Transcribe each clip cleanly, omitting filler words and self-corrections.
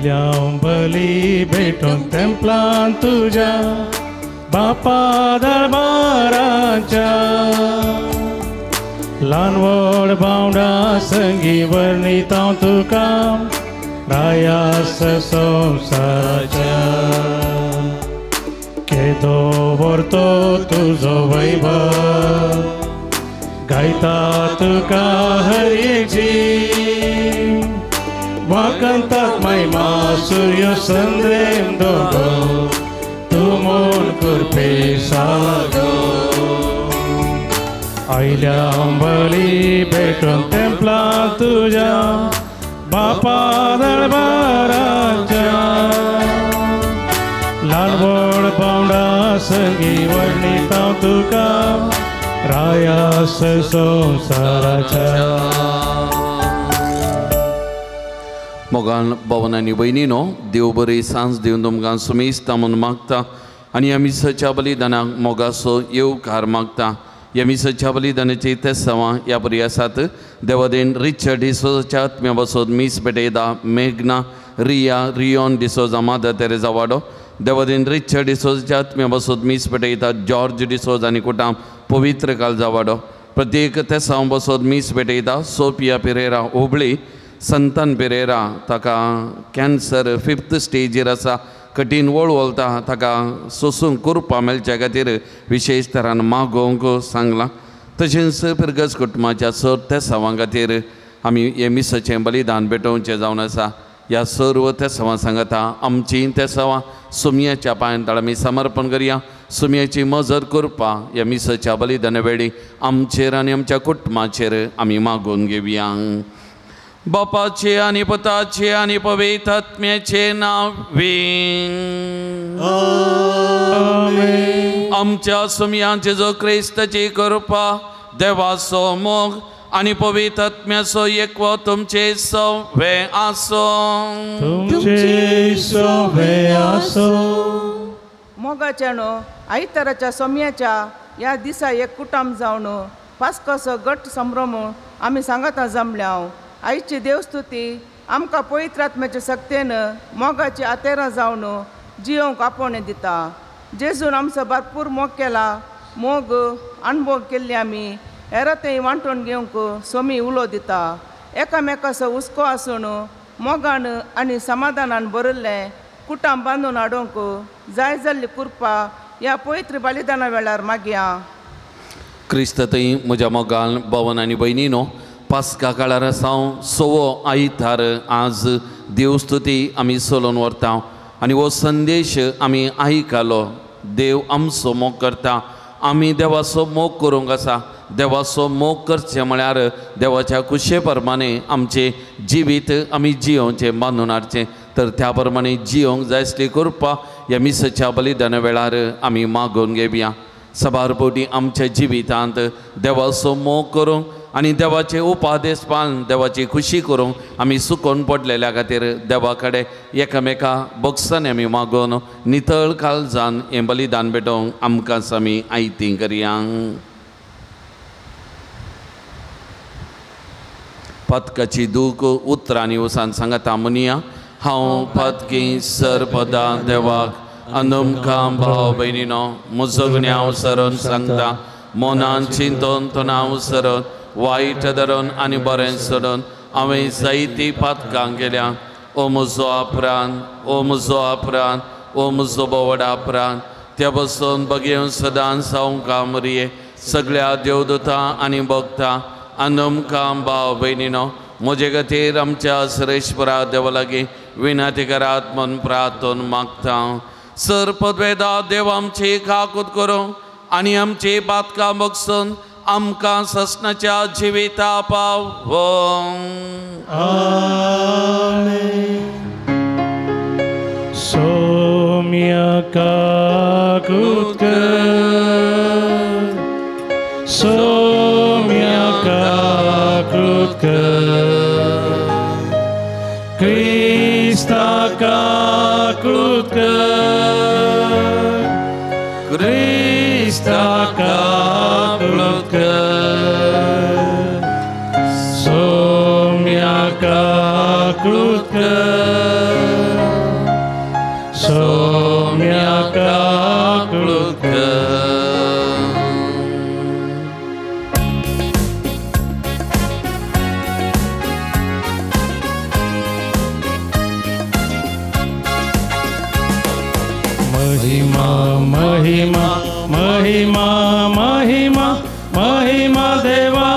आयल्या बली भेटून तेंपलान तुझ्या बापा दरबाराच्या ल्हान व्हड भावंडा संगी वर्णिता तुका रायास संवसाराच्या केदो व्हरतो तुजो वैभव गायता तुका हर एक जीव वाकंतात महिमा सूर्य संद्रेम दोगो तू मोन कुरपे सागो आयल्या बली भेटून तेंपला तुझ्या बापा दरबाराच्या ल्हान व्हड भावंडा संगी वर्णिता तुका रायास संवसाराच्या मोगान भवनांनी भयणीनो देव बरी सांज दिवन तुमकां सुमेस्त म्हणून मागता आनी ह्या मिसाच्या बलिदानाक मोगाचो येवकार मागता ह्या मिसाच्या बलिदानाची ते सवां ह्या बरी आसात देवादेन रिचर्ड डिसोजाच्या आत्म्या बसोत मीस पेटयता मेघना रिया रियोन डिसोजा मादा तेरेजा वाडो देवादेन रिचर्ड डिसोजाच्या आत्म्या बसोत मीस पेटयता जॉर्ज डिसोज आनी कुटाम पवित्र काळजा वाडो प्रत्येक ते सवां बसोत मीस पेटयता सोफिया पेरेरा ओबळी संतान पेरेरा ताका कॅन्सर 5th स्टेजीर आसा कठीण वळवळता ताका सोसूंक कुरपा मेळच्या खातीर विशेश तरान मागोवंक सांगलां तशेंच फिरगस कुटुंबाच्या 4 ते 6 खातीर आमी हे मिसाचें बलिदान भेटोवचें जावन आसा ह्या सर्व ते सवां सांगता आमची ते सवां सुमयाच्या पांयांतळ आमी समर्पण करया सुमयाची मजत करपा ह्या मिसाच्या बलिदाना वेळी आमचेर आनी आमच्या कुटुंबाचेर आमी मागून घेवया बापाचे आनी पुताचे आनी पवित्र आत्म्याचे नावे आमच्या सुमयाचे जो क्रिस्ताची कृपा देवाचो मोग आनी पवित्र आत्म्याचो एकवो तुमचे सवे आसो मोगाचेनो आयताराच्या सोमयाच्या ह्या दिसा एक कुटुंब जावन पास्कोचो गट संभ्रमून आमी सांगता जमल्या आयची देवस्तुती आमकां पवित्र आत्म्याचे सक्तेन मोगाची आतेरां जावन जियोंक आपोवणें दिता जेजून आमचो भरपूर मोग केला मोग अणभव केल्ली आमी हेरांतय वांटून घेवंक सोमी उलो दिता एकामेकाचो हुस्को आसून मोगान आनी समाधानान भरिल्लें कुटुंब बांदून हाडूंक जाय जाल्ली कृपा ह्या पवित्र बलिदाना वेळार मागया क्रिस्ततय म्हज्या मोगान भवन आनी भयणीनो पास्का काळार सावन 6वो आयतार आज देवस्तुती आमी चलोवन व्हरता आनी हो संदेश आमी आयकलो देव आमचो मोग करता आमी देवाचो मोग करूंक आसा देवाचो मोग करचें म्हळ्यार देवाच्या कुशे प्रमाणे आमचें जिवीत आमी जियोवचें बांदून हाडचें तर त्या प्रमाणे जियोंक जाय आसली कृपा ह्या मिसाच्या बलिदाना वेळार आमी मागून घेवया सबारपोटी आमच्या जिवितांत देवाचो मोग करूंक आनी देवाचे उपादेश पालन देवाची खुशी करूंक आमी सुकोवन पडलेल्या खातीर देवा कडेन एकामेका बक्षांनी आमी मागून नितळ काळजान हें बलिदान भेटोवंक आमकांच आमी आयती करया पदकाची दूख उतरांनी वसान सांगता म्हणया हांव पदकी सरपदा देवाक अनुमकां भाव भयणीनो म्हजो गुन्यांव सरून सांगता मोनान चिंतून तो नांव सरून वायट धरून आनी बरें सोडून हांवें जायतीं पातकां केल्या ओ म्हजो अपराध ओ म्हजो अपराध ओ म्हजो बोवडा अपराध त्या बसून बगेवन सदांच हांव कामरिये सगळ्या देवदूतां आनी भक्तां अनुमकां भाव भयणीनो म्हजे खातीर आमच्या श्रेश्वरा देवा लागीं विनंती करात म्हूण प्रार्थना मागता सर पदवेदा देव आमची काकूत करूं आनी आमची पातकां बगसून आमकां ससनाच्या जिविता पावो सोम्या काकूत कर सोम्या काकूत कर क्रिस्ता काकूत कर क्रिस्ता काकूत कर सोम्या काकूत कर ताका कृतकर. महिमा महिमा महिमा महिमा महिमा देवा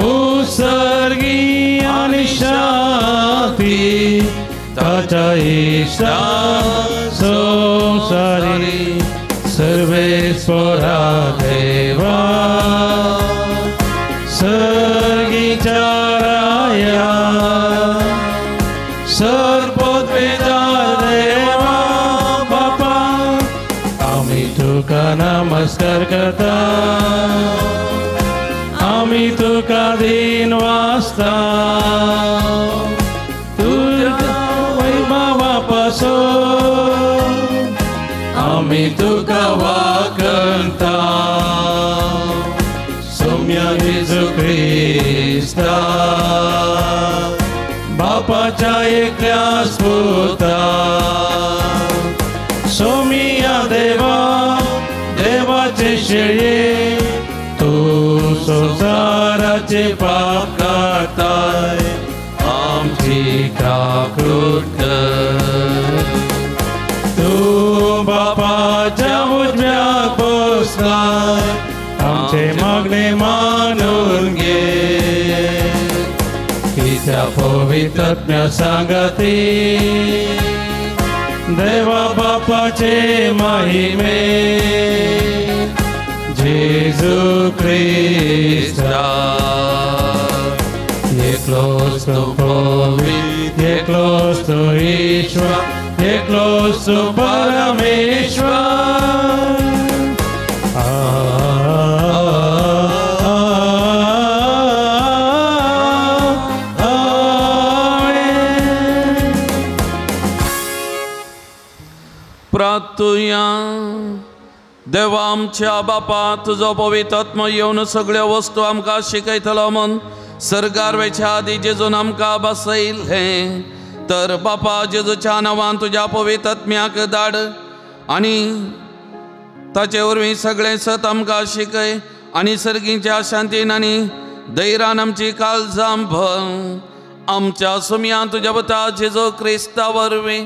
उत्सर्गी आणि शांती ताच्या इष्टा संसारी सर्वेश्वरा देवा सर्गीच्या राया सर्वोत्पेजा देवा बापा आम्ही तुका नमस्कार करता आम्ही तुका दिन वाजता तुझ्या वैभवापासून आम्ही तुका वाकणता सौम्य येशू ख्रिस्ता बापाच्या एकल्या स्फुता सौम्य देवा देवाचे शेळे तू संसाराचे पाप काढताय आमची काकृत कर. तू बापाच्या उजव्यात बसलाय आमचे मागणे मानून घे की त्या पवित्रात्म्या सांगते देवा बापाचे महिमे Jesu Christa, ye close to Povit, ye close to Ishwa, ye close to Parameshwar. Amen. प्रार्थूया. देवा आमच्या बापा तुजो पवित्र आत्मा येवन सगळ्यो वस्तू आमकां शिकयतलो म्हण सर्गारवेच्या आदी जेजून आमकां बसयले तर बापा जेजूच्या नांवान तुज्या पवित्र आत्म्याक धाड आनी ताचे वरवीं सगळें सत आमकां शिकय आनी सर्गीच्या शांतीन आनी धैर्यान आमची काळजां भर आमच्या सुमयान तुज्या पुता जेजू क्रिस्ता वरवीं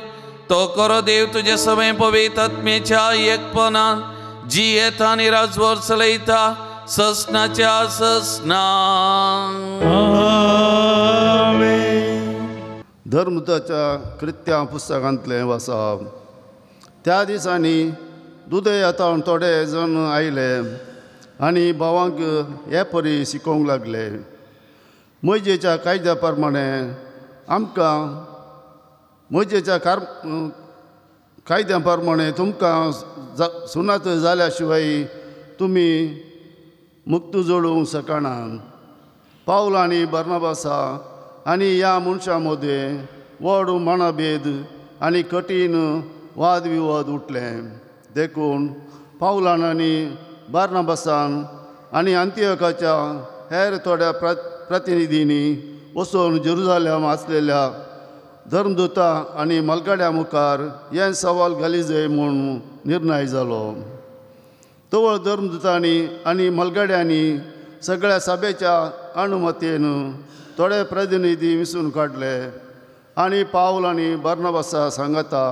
तो करो देव तुजे सवे पवित्र आत्म्याच्या एकपणान जी येता आणि राजवर चलयता ससनाच्या ससना. धर्मदूताच्या कृत्यां पुस्तकांतलें वाचप. त्या दिसांनी दुदय येतावन थोडे जण आयले आनी भावांक हे परी शिकोवंक लागले. मोइजेच्या कायद्या प्रमाणे आमकां मोइजेच्या कायद्या प्रमाणे तुमकां सुनात जाल्या शिवाय तुमी मुक्त जोडूंक शकना. पावल आनी बर्नबासा आनी ह्या मनशां मदें व्हड मनाभेद आनी कठीण वाद विवाद उठले. देखून पावलान आनी बार्नबासान आनी अंतियोकाच्या हेर थोड्या प्रतिनिधींनी वचून जेरुसालेम आसलेल्या धर्मदूता आनी मलगड्या मुखार हे सवाल घाली जाय म्हूण निर्णय जालो. तवळ धर्मदूतांनी आनी मलगड्यांनी सगळ्या सभेच्या अनुमतेन थोडे प्रतिनिधी विसून काडले आनी पावल आनी बर्नबासा सांगता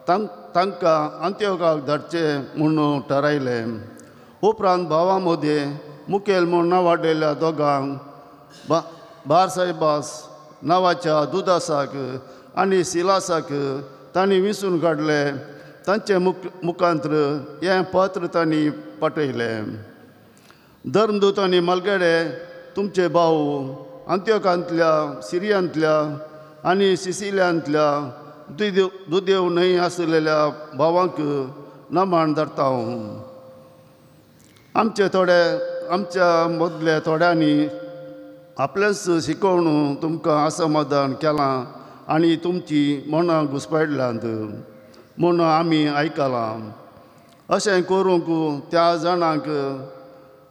तांकां अंत्योकाक धाडचे म्हूण थारायलें. उपरांत भावां मदें मुखेल म्हूण नांवाडिल्ल्या दोगांक बारसाबास नांवाच्या दुदासाक आनी सिलासाक तांणी विसून काडले. तांचे मुखांतर हें पत्र तांणी पाठयलें. धर्मदूत आनी मलगडे तुमचे भाव अंत्योकांतल्या सिरियांतल्या आनी सिसिलियांतल्या दुदेव न्हय आसलेल्या भावांक नमन धाडटा. आमच्या मदले थोड्यांनी आपलेच शिकोवन तुमकां असमाधान केलां आनी तुमची मनां घुसपायडल्यांत म्हूण आमी आयकलां. अशें करूंक त्या जाणांक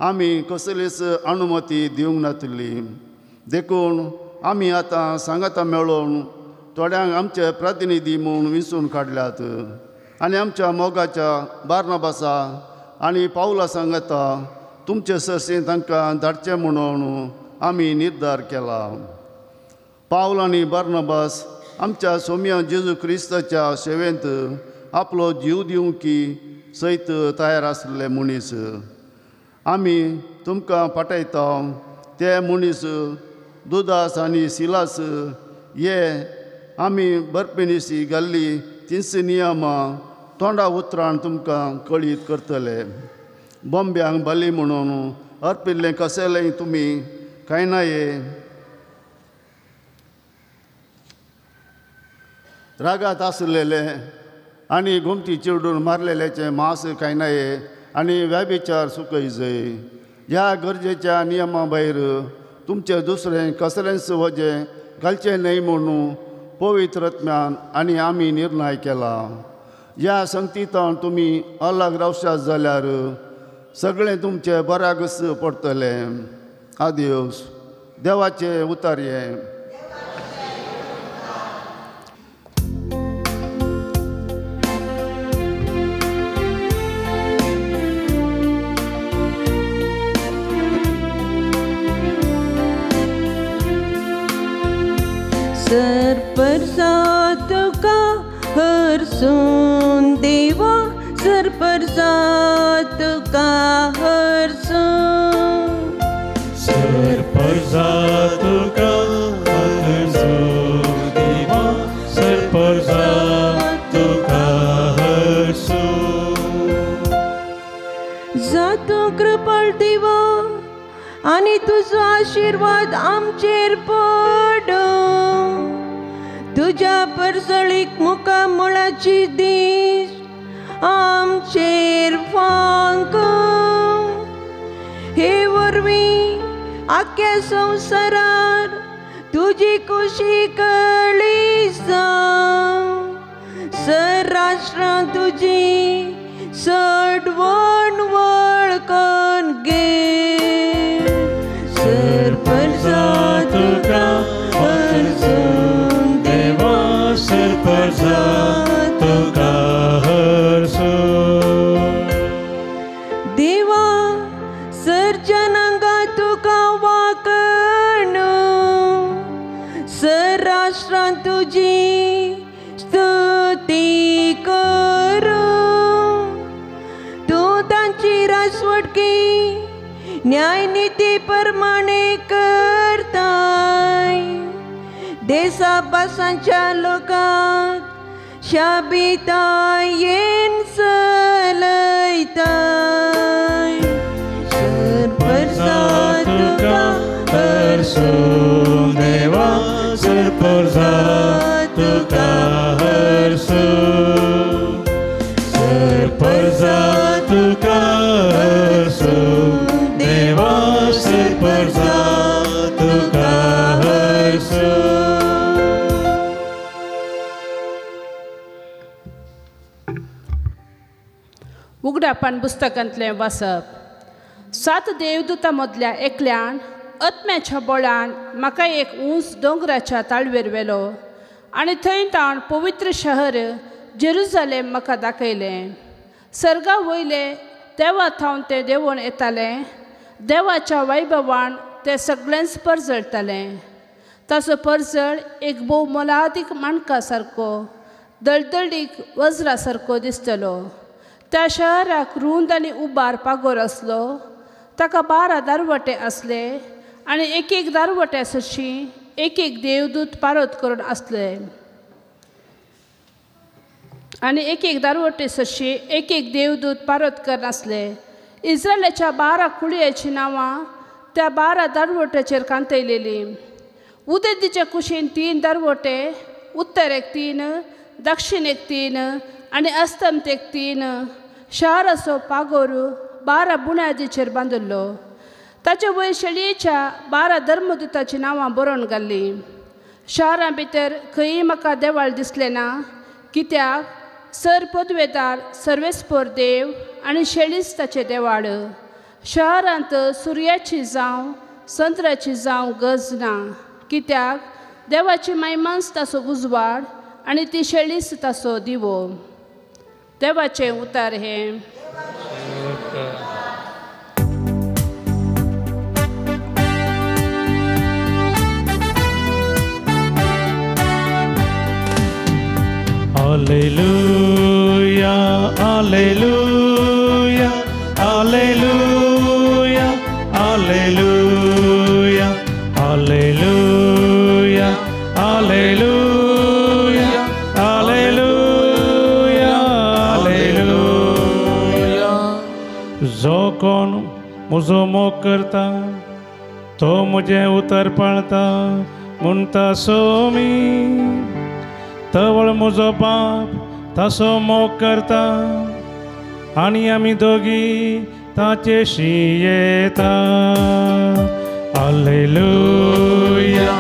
आमी कसलीच अनुमती दिवंक नातली. देखून आमी आतां सांगाता मेळोवन थोड्यांक आमचे प्रतिनिधी म्हूण विंचून काडल्यात आनी आमच्या मोगाच्या बार्नबासा आनी पावला सांगता तुमचे सरसें तांकां धाडचें म्हणून आमी निर्धार केला. पावल आनी बार्नबास आमच्या सोम्या जेजू क्रिस्ताच्या सेवेंत आपलो जीव दिवंकी सयत तयार आसले मनीस. आमी तुमकां पाठयता ते मनीस दुदास आनी सिलास हे आमी बरपेनिसी घाल्ली तिनस नियमां तोंडा उतरान तुमकां कळीत करतले. बॉम्ब्यांक बली म्हणून अर्पिल्लें कशेलें तुमी कांय नाये. रागात आसलेले आनी घुमटी चिरडून मारलेल्याचें मांस कांय नाये आनी व्याभिचार सुकय जाय. ह्या गरजेच्या नियमा भायर तुमचें दुसरें कसलेंच वजें घालचें न्हय म्हणून पवित्र आत्म्यान आनी आमी निर्णय केला. ह्या संगतींत तुमी अलग रावशात जाल्यार सगळें तुमचें बऱ्याकच पडटलें. आदियोस. देवाचें उतार्ये. सरपरसा तुका हरसून देवा सरपरसा तुका हरसून. सरपरसा तुका हरसून देवा सरपरसा तुका हरसून. जातो कृपाळ देवा आनी तुजो आशिर्वाद आमचेर पडो. तुज्या परसळीक मुका मुळाची दीस आमचेर फांक. हे वरवीं आख्या संवसारार तुजी खुशी कळी जावं. सर्राष्ट्रां तुजी सडवण वळखून घे. सरपरसा तुका हरसून देवा सरपरसा तुका हरसून. देवा सर्जनांगा तुका वाकण. सर्राष्ट्रां तुजी स्तुती करूं. तूं तांची रासवडकी न्यायनिती प्रमाणे करताय. देसा पासांच्या लोकांक शाबितायेन चलयताय. सरपरसा तुका हरसून देवा सरपरसा तुका हरसून. सरपरसा तुका हरसून देवा सरपरसा तुका हरसून. उगडापण पुस्तकांतलें वाचप. 7 देवदूतां मदल्या एकल्यान आत्म्याच्या बळान म्हाका एक उंच दोंगराच्या ताळवेर व्हेलो आनी थंय ताण पवित्र शहर जेरुसलेम म्हाका दाखयलें. सर्गा वयले देवा थावन तें देंवून येतालें. देवाच्या वैभवान तें सगळेंच परजळटालें. ताचो परजळ एक भोव मोलादीक माणका सारको दळदळीक वज्रा सारको दिसतलो. त्या शहराक रुंद आनी उबार पागोर आसलो. ताका 12 दारवटे आसले आनी एक दारवट्या सरशी एक देवदूत पारोत करून आसले. आनी एक दारवटे सरशी एक देवदूत पारोत करून आसले. इस्रायलाच्या 12 कुळयांची नांवां त्या 12 दारवट्याचेर कांतयलेलीं. उदेंतीच्या कुशीन 3 दारवटे, उत्तरेक 3, दक्षिणेक 3 आनी अस्तंतेक 3. शाराचो पागोर 12 बुन्यादीचेर बांदिल्लो. ताचे वयर शेळयेच्या 12 धर्मदूतांची नांवां बरोवन घाल्लीं. शारा भितर खंयी म्हाका देवाळ दिसलें ना, कित्याक सर पदवेदार सर्वेस्पर देव आनी शेळीच ताचें देवाळ. शहरांत सुर्याची जावं संत्राची जावं गज ना, कित्याक देवाची महिमांच ताचो उजवाड आनी ती शेळीच ताचो दिवो. देवाचे उतार हे. Alleluia, alleluia, alleluia, alleluia, alleluia, alleluia, alleluia, alleluia. जो कोण मुजो मोग करता तो मुझे उतर पडता म्हणटा सोमी. तवळ म्हजो बाप तासो मोग करता आनी आमी दोगी ताचेशी येता. Alleluia,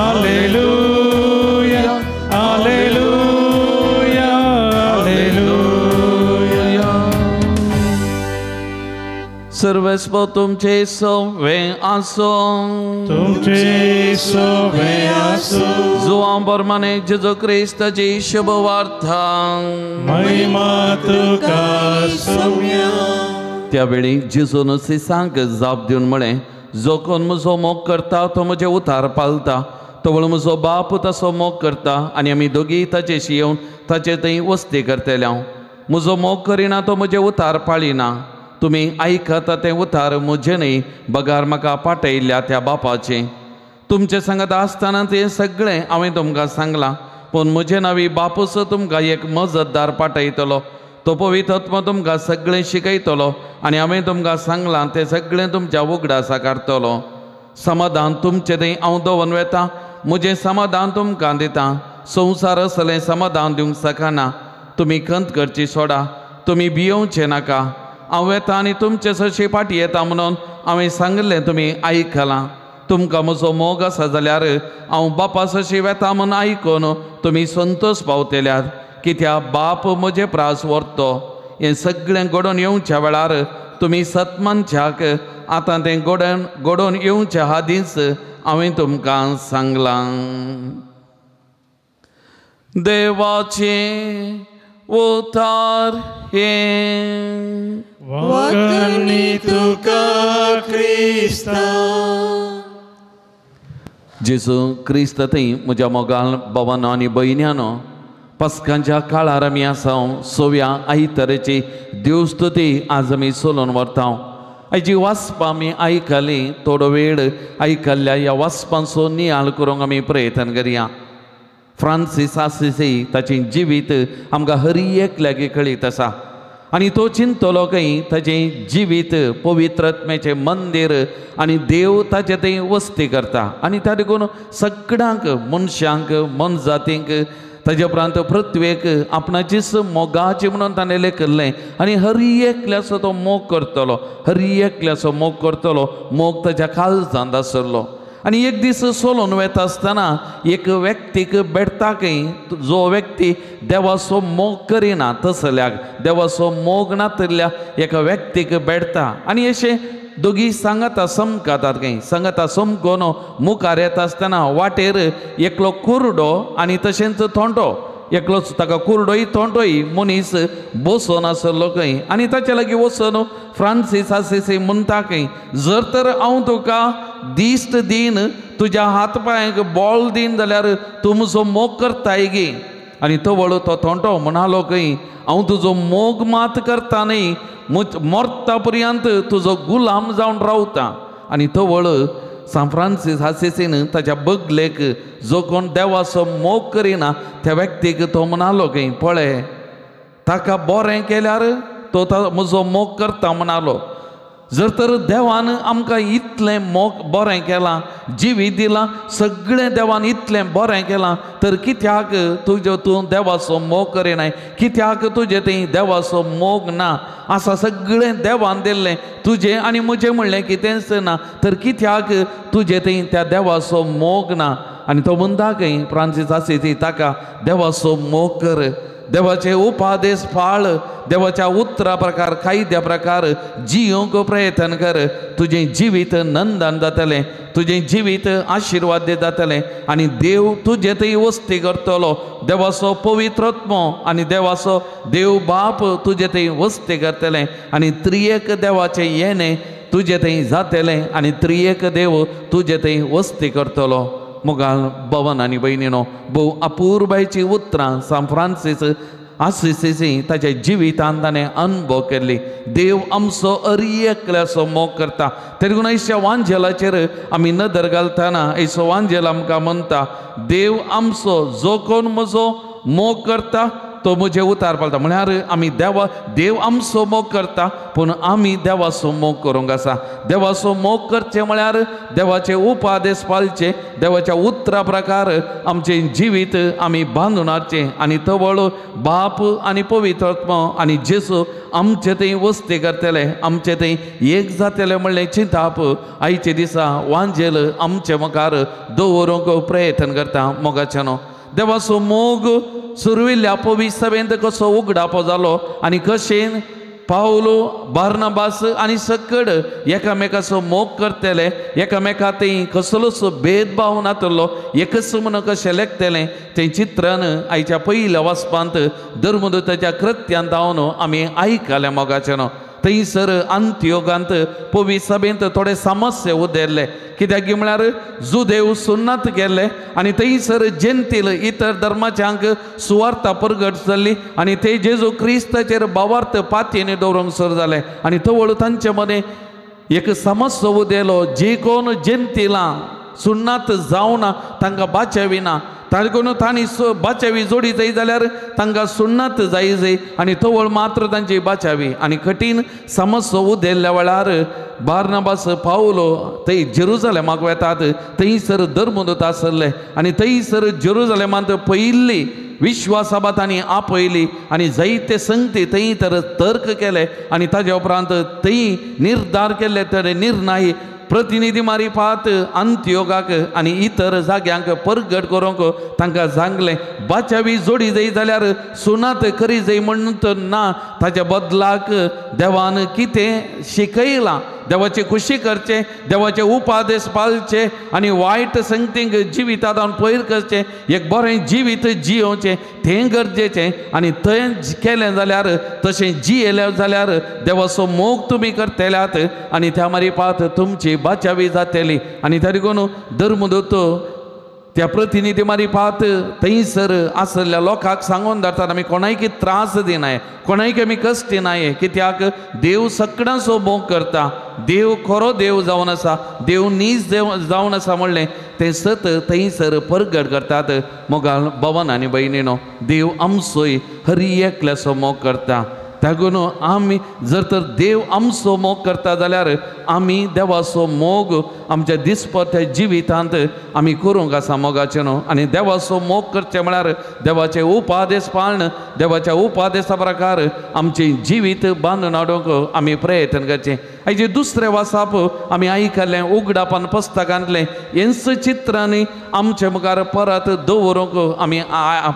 alleluia, alleluia, alleluia. सर्वस्व तुमचे सवे आसो, तुमचे सवे आसो. जो बरमाने जेजू क्रिस्ताची शुभ वार्ता. महिमा तुका सौम्या. त्यावेळी जेजून सिसांक जाप दिवन म्हळें, जो कोण म्हजो मोग करता तो म्हजे उतार पालता. तवळ म्हजो बाप तसो मोग करता आनी आमी दोगी ताचेशी येवन ताचे थंय वस्ती करतले. हांव म्हजो मोग करिना तो म्हजे उतार पाळिना. तुमी आयकता तें उतार म्हजें न्ही, बगार म्हाका पाठयल्ल्या त्या बापाचें. तुमचे सांगत आसतना तें सगळें हांवें तुमकां सांगलां. पूण म्हजे नांवी बापूस तुमकां एक मजतदार पाठयतलो. तो पवित्र आत्मा तुमकां सगळें शिकयतलो आनी हांवें तुमकां सांगलां तें सगळें तुमच्या उगडासा काडटलो. समाधान तुमचें थंय हांव दवरून वेता, म्हजें समाधान तुमकां दिता. संवसार असलें समाधान दिवंक शकना. तुमी खंत करची सोडा, तुमी भियोवचें नाका. हांव येता आनी तुमचे सरशी फाटी येता म्हणून हांवें सांगलें तुमी आयकलां. तुमकां म्हजो मोग आसा जाल्यार हांव बापा सरशी वेता म्हूण आयकून तुमी संतोश पावतल्यात. कित्याक बाप म्हजे प्रास व्हरतो. हें सगळें घडोवन येवच्या वेळार तुमी सतमनशाक आतां तें घडोवन येवच्या आदींच हांवें तुमकां सांगलां. देवाचे उतार हे. वखणी तुका क्रिस्ता. जेजू क्रिस्त थंय म्हज्या मोगाल भावांनो आनी भयण्यांनो, पस्कांच्या काळार आमी आसा. सोव्या आयताराची देवस्तुती आज आमी चलोवन व्हरता. हाजी वाचपां आमी आयकली. थोडो वेळ आयकल्ल्या ह्या वाचपांचो नियाळ करूंक आमी प्रयत्न करया. फ्रांसीस आसिसी ताचें जिवीत आमकां हर एक लागीं कळीत आसा आनी तो चिंतलो खंय ताचें जिवीत पवित्रत्मेचें मंदीर आनी देव ताचे थंय वस्ती करता. आनी त्या देखून सगळ्यांक मनशांक मन जातींक ताजे उपरांत पृथ्वेक आपणाचीच मोगाची म्हणून ताणें लेखिल्लें. आनी हर एकल्याचो तो मोग करतलो, हर एकल्याचो मोग करतलो. मोग ताच्या काळजांत आसलो. आनी एक दीस चलोवन वता आसतना एक व्यक्तीक भेटता खंय, जो व्यक्ती देवाचो मोग करिना तसल्याक, देवाचो मोग नातल्या एका व्यक्तीक भेटता. आनी अशें दोगी सांगाता समकातात खंय. सांगाता समकोन मुखार येता आसतना वाटेर एकलो कुरडो आनी तशेंच थोंटो, एकलोच ताका कुरडोय थोंटोय मनीस बसून आसलो खंय. आनी ताचे लागीं वचून फ्रांसीस आसिसी म्हणटा खंय, जर तर हांव तुका दिश्ट दीन, तुज्या हात पांयाक बॉल दीन जाल्यार तूं म्हजो मोग करताय गे. आनी तो वळू तो थोंटो म्हणालो खंय, हांव तुजो मोग मात करता न्ही, मरता पर्यंत तुजो गुलाम जावन रावता. आनी तो वळ सान फ्रांसीस आसिसीन ताच्या बगलेक, जो कोण देवाचो मोग करिना त्या व्यक्तीक तो म्हणालो खंय, पळय ताका बरें केल्यार तो म्हजो मोग करता म्हणालो. जर तर देवान आमकां इतलें मोग बरें केलां, जिवीत दिलां, सगळें देवान इतलें बरें केलां, तर कित्याक तूं देवाचो मोग करिनाय? कित्याक तुजें थंय देवाचो मोग ना? आसा सगळें देवान दिल्लें, तुजें आनी म्हजें म्हणलें कितेंच ना, तर कित्याक तुजें थंय त्या देवाचो मोग ना? आनी तो म्हणटा खंय फ्रांसीस आसिसी ताका, देवाचो मोग कर. देवाचे उपादेश पाळ, देवाच्या उतरा प्रकार कायद्या प्रकार जियोंक प्रयत्न कर. तुझें जिवीत नंदान जातलें, तुझें जिवीत आशिर्वाद जातलें आनी देव तुजे थंय वस्ती करतलो. देवाचो पवित्रत्म आनी देवाचो देव बाप तुजे थंय वस्ती करतलें आनी त्रियेक देवाचें येणें तुजे थंय जातलें आनी त्रियेक देव तुजे थंय वस्ती करतलो. मोगाळ भवन आनी भयणीनो, भोव अपूर्बायची उतरां सान फ्रांसीस आसिसीसी ताच्या जिवितांत ताणें अनुभव केल्ली. देव आमचो अरियेकल्याचो मोग करता. तरी पूण आयच्या वांजेलाचेर आमी नदर घालतना आयचो वांजेल आमकां म्हणटा, देव आमचो जो कोण म्हजो मोग करता तो म्हजे उतार पाळटा. म्हळ्यार आमी देव आमचो मोग करता, पूण आमी देवाचो मोग करूंक आसा. देवाचो मोग करचें म्हळ्यार देवाचे उपादेश पाळचे, देवाच्या उतरा प्रकार आमचें जिवीत आमी बांदून हाडचें आनी तवळ बाप आनी पवित्रत्म आनी जेसू आमचे थंय वस्ती करतले, आमचे थंय एक जातले म्हणलें चिंताप आयचे दिसा वांजेल आमचे मुखार दवरूंक प्रयत्न करता. मोगाच्यानो, देवाचो मोग सुरविल्ल्या पवित्र सभेंत कसो उगडापो जालो आनी कशें पावलो बार्नबास आनी सकड एकामेकाचो मोग करतले, एकामेका थंय कसलोच भेदभाव नातलो, एकच म्हणून कशें लेखतलें तें चित्रण आयच्या पयल्या वाचपांत धर्मदूताच्या कृत्यांत हांव आमी आयकलें. मोगाचेनो, थंयसर अंत्योगांत पवित्र सभेंत थोडे समस्या उदेरले. कित्याक म्हळ्यार जुदेव सुन्नत गेल्ले आनी थंयसर जेंतील इतर धर्माच्यांक सुवार्ता परगट जाल्ली आनी ते जेजू क्रिस्ताचेर भावार्थ पातयेन दवरूंक सुरू जाले आनी तवळ तांचे मदें एक समस्या उदेलो. जे कोण जेंतिलां सुन्नत जावना तांकां बाचविना, ताणें तांणी बाचावी जोडी जाय जाल्यार तांकां सुन्नत जाय आनी तवळ मात्र तांची बाचावी. आनी कठीण समस्या उदेल्ल्या वेळार बार्नबास पावलो थंय जेरुसलेमाक वेतात. थंयसर धर्मदूत आसले आनी थंयसर जेरुसलेमांत पयिल्ली विश्वासाबाद तांणी आपयली आनी जायते संगती थंय तर तर्क केले आनी ताज्या उपरांत थंय निर्धार केले तर निर्णय प्रतिनिधी मारी पात अंत्योगाक आनी इतर जाग्यांक परगट करूंक तांकां सांगलें. बाचावी जोडी जाय जाल्यार सुनात करी जाय म्हणून ना, ताच्या बदलाक देवान कितें शिकयलां, देवाची खुशी करचे, देवाचे उपादेश पाळचे आनी वायट संगतींक जिवितांत पयर करचें, एक बरें जिवीत जियोवचें तें गरजेचें. आनी तें केलें जाल्यार तशें जियेलें जाल्यार देवाचो मोग तुमी करतल्यात आनी त्या मारी पात तुमची बाचावी जातली. आनी तरी करून धर्मदूत त्या प्रतिनिधी मारी पात थंयसर आसलेल्या लोकांक सांगून धाडटात, आमी कोणायक त्रास दिनाय, कोणायक आमी कश्ट दिनाय, कित्याक देव सगळ्यांचो मोग करता. देव खरो देव जावन आसा, देव नीज देव जावन आसा म्हणलें तें सत थंयसर परगट करतात. मोगाळ भवन आनी भयणीनो, देव आमचोय हरी एकल्याचो मोग करता. तागून आमी जर तर देव आमचो मोग करता जाल्यार आमी देवाचो मोग आमच्या दिसपट्या जिवितांत आमी करूंक आसा. मोगाचें न्हू. आनी देवाचो मोग करचें म्हळ्यार देवाचे उपादेश पाळण, देवाच्या उपादेशा प्रकार आमचें जिवीत बांदून हाडूंक आमी प्रयत्न करचें. हाजे दुसरें वाचप आमी आयकल्लें उगडापान पुस्तकांतलें हेंच चित्रांनी आमचे मुखार परत दवरूंक आमी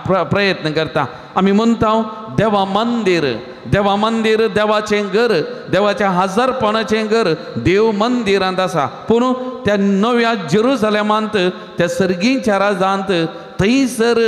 प्रयत्न करता. आमी म्हणटा देवा मंदिर, देवा मंदिर देवाचें घर, देवाच्या हजारपणाचें घर देव मंदिरांत आसा. पूण त्या नव्या जेरुसलेमांत त्या सर्गीच्या राजांत थंयसर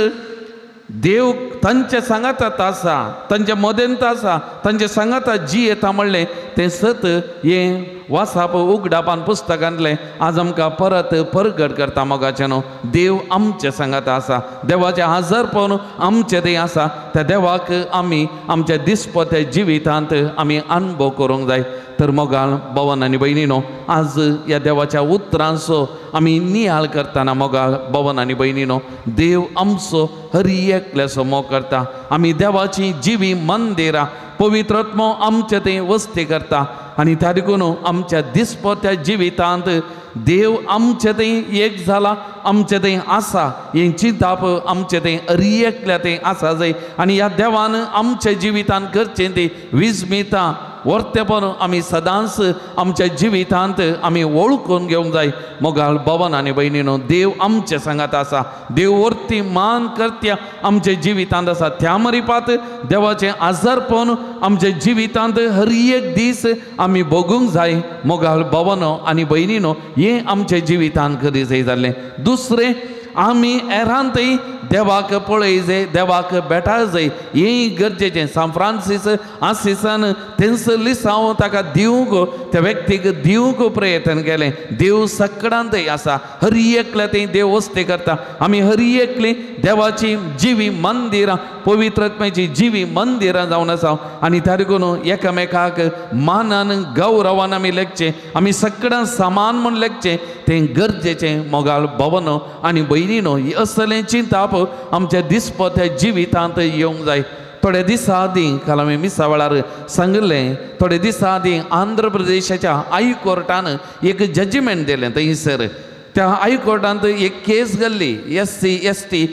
देव तांचे सांगातात आसा, तांचे मदेंत आसा, तांचे सांगातात जी येता म्हणलें तें सत हें वाचप उगडापान पुस्तकांतलें आज आमकां परत परगट करता. मोगाचें न्हू. देव आमचे सांगात आसा, देवाचें हजारपण आमचें थंय आसा. त्या देवाक आमी आमच्या दिसपट्या जिवितांत आमी अनुभव करूंक जाय. तर मोगाळ भवन आनी भयणीनो, आज ह्या देवाच्या उतरांचो आमी नियाळ करतना मोगाळ भवन आनी भयणीनो, देव आमचो हरी एकल्याचो मोग करता. आमी देवाची जिवी मंदिरां, पवित्रत्म आमचे थंय वस्ती करता आनी त्या देखून आमच्या दिसपट्या जिवितांत देव आमचे थंय एक जाला, आमचे थंय आसा हें चिंताप आमचे थंय हरी एकल्या थंय आसा जाय. आनी ह्या देवान आमच्या जिवितांत करचें ती विस्मितां वर्तेपण आमी सदांच आमच्या जिवितांत आमी वळखून घेवंक जाय. मोगाळ भवन आनी भयणीनो, देव आमच्या सांगात आसा. देव वर्ती मान करत्या आमच्या जिवितांत आसा. त्या मरिपात देवाचें आजारपण आमच्या जिवितांत हर एक दीस आमी भोगूंक जाय. मोगाळ भवन आनी भयणीनो, हें आमच्या जिवितांत गरजेचें जाल्लें. दुसरें, आमी एरांतय देवाक पळय जाय, देवाक भेटाळ जाय, हेंय गरजेचें. सान फ्रांसीस आसिसान थंयसर लिसांव ताका दिवंक, त्या व्यक्तीक दिवंक प्रयत्न केलें. देव सगळ्यांतय आसा, हर एकल्या थंय देव वस्ती करता. आमी हर एकली देवाची जिवी मंदिरां, पवित्रत्म्याची जिवी मंदिरां जावन आसा. आनी त्या देखून एकामेकाक मानान गौरवान आमी लेखचें, आमी सगळ्यां समान म्हूण लेखचें, तें गरजेचें. मोगाळ भवन आनी भयणीनो, ही असलें चिंताप आमच्या दिसपट्या जिवितांत येवंक जाय. थोडे दिसा आदीं, काल हांवें मिसा वेळार सांगलें, थोडे दिसा आदीं आंध्र प्रदेशाच्या हायकोर्टान एक जजमेंट दिलें. थंयसर त्या हायकोर्टांत एक केस घाल्ली SC ST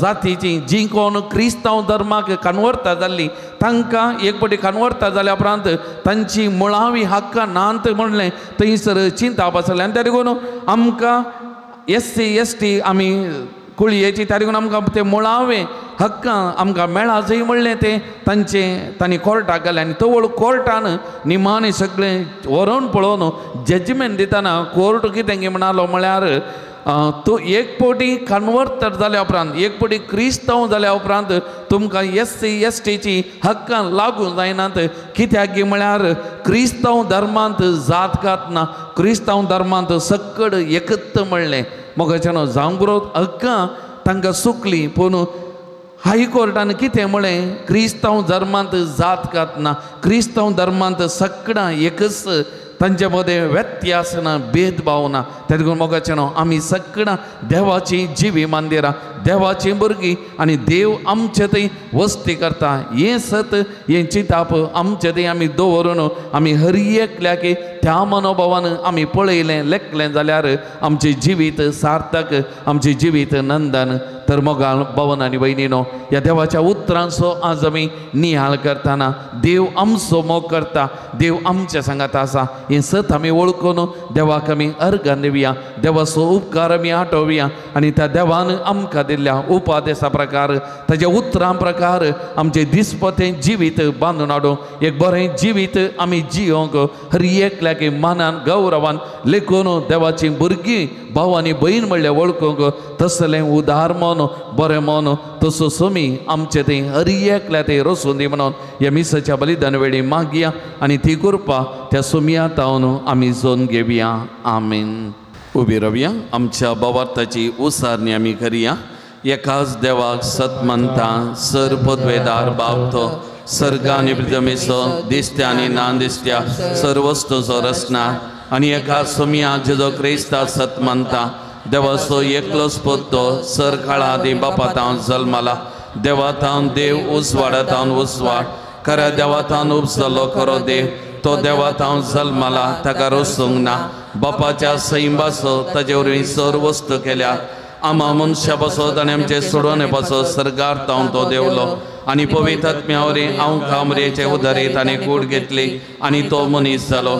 जातीची, जी कोण क्रिस्तांव धर्माक कन्वर्ट जाल्ली, तांकां एक फावटी कन्वर्ट जाल्या उपरांत तांची मुळावी हक्कां नात म्हणलें थंयसर चिंताप आसलें. आनी त्या देखून आमकां SC ST आमी कुळयेची, त्या देखून आमकां ते मुळावें हक्कां आमकां मेळा जंय म्हणलें तें तांणी कोर्टाक घालें. आनी तो कोर्टान निमाणें सगळें व्हरोन पळोवन जजमेंट दितना कोर्ट कितें म्हणलो म्हळ्यार, तो एक फावटी कन्वर्ट जाल्या उपरांत, एक फावटी क्रिस्तांव जाल्या उपरांत तुमकां SC ST ची हक्कां लागूं जायनात. कित्याक म्हळ्यार क्रिस्तांव धर्मांत जात कात ना, क्रिस्तांव धर्मांत सक्कड एकत म्हणलें. मोगाच्यान जांबरो हक्कां तांकां सुकली. पूण हायकोर्टान कितें म्हळें, क्रिस्तांव धर्मांत जात कात ना, क्रिस्तांव धर्मांत सगळां एकच, तांचे मदें व्यत्यास ना, भेदभाव ना. त्या देखून मोगाच्यान आमी सगळां देवाची जिवी मंदिरां, देवाची भुरगीं, आनी देव आमचे थंय वस्ती करता. हें सत, हें चिंताप आमचे थंय आमी दवरून आमी हर एकल्याक त्या मनोभावान आमी पळयलें, लेखलें जाल्यार आमचें जिवीत सार्थक, आमचें जिवीत नंदन. तर मोगाळ भवन आनी भयणीनो, ह्या देवाच्या उतरांचो आज आमी नियाळ करतना देव आमचो मोग करता, देव आमच्या सांगात आसा. हें सत आमी वळखून देवाक आमी अर्घ दिवया, देवाचो उपकार आमी आठोवया. आनी त्या देवान आमकां दिल्ल्या उपादेसा प्रकार, ताच्या उतरां प्रकार आमचें दिसपतें जिवीत बांदून हाडूंक, एक बरें जिवीत आमी जियोंक हर एकल्याक मानान गौरवान लेखून देवाची भुरगीं भाव आनी भयण म्हणलें वळखूंक तसलें उदार मन, बरें मन, तसो समी आमचे थंय हर एकल्या थंय रसून दी म्हणून ह्या मिसाच्या बलिदान वेळी मागया. आनी ती कृपा त्या सुमया तावन आमी जोन घेवया. आमीन. उबी रावया. आमच्या भवार्थाची उसारणी आमी करया. एकाच देवाक सत म्हणटा, सर पदवेदार बाबतो, सर्गा आनी पृथ्वीचो, दिसत्या आनी ना दिसत्या सर्व वस्तूचो रचणार, आनी एका सुमया जेजो क्रिस्ता सत म्हणटा, देवाचो एकलोच पुतो, सर काळा आदी बापातावन जल्माला, देवातावन देव उसवाडातावन उसवाड, खऱ्या देवातावन उपजलो खरो देव, तो देवातावन जल्माला, ताका रसूंक ना. बापाच्या सैंबाचो ताजे वरवीं सर्व वस्तू केल्या. आमा मनशा पासत आनी आमचे सोडवणे पासत सरगार तावन तो देवलो. आनी पवित्र आत्म्यावरी हांव कामरेचे उदारीत आनी कूड घेतली, आनी तो मनीस जालो.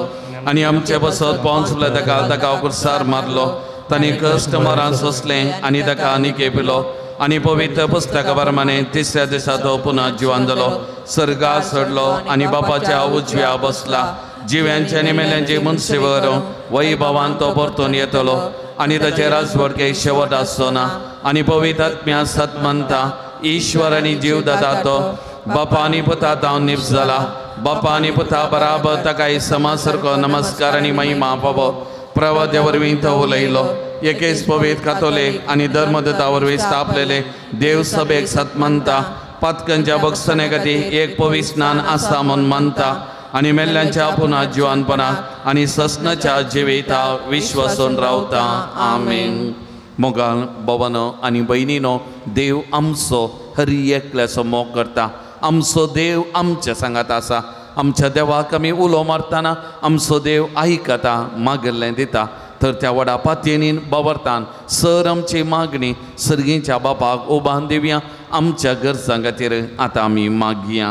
आनी आमचे पासत पोंचले ताका कुर्सार मारलो. तांणी कश्ट मरां सोंसलें आनी ताका आनी केपिलो. आनी पवित्र पुस्तका प्रमाणे तिसऱ्या दिसा तो पुन्हा जिवान जालो, सर्गार चडलो आनी बापाच्या उजव्या बसला. जिव्यांचे आनी मेल्यांचे मनसे व्हरून वैभवान तो परतून येतलो. आनी ताचे राजवडके शेवट आसचो ना. आनी पवित्र आत्म्या सत म्हणटा, ईश्वर आनी जीव दाता तो बापा आनी पुता तावन निप्स जाला. बापा आनी पुता बराबर ताका समा सारको नमस्कार आनी महिमा पावो. प्रवाद्या वरवीं तो उलयलो. एकेच पवित्र कातोलीक आनी धर्मदता वरवीं स्थापलेले देव सभेक सत म्हणटा. पातकांच्या बक्षणे खातीर एक पवित्र स्नान आसा म्हूण म्हणटा. आनी मेल्ल्यांच्या पुन्हा जिवानपणाक आनी ससनाच्या जिविता विश्वासून रावता. आमीन. मोगाळ भवन आनी भयणीनो, देव आमचो हर एकल्याचो मोग करता. आमचो देव आमच्या सांगात आसा. आमच्या देवाक आमी उलो मारतना आमचो देव आयकता, मागल्लें दिता. तर त्या व्हडा पातयेनीन बाबरतान सर आमची मागणी सर्गीच्या बापाक उबान दिवया. आमच्या गरजां खातीर आतां आमी मागया.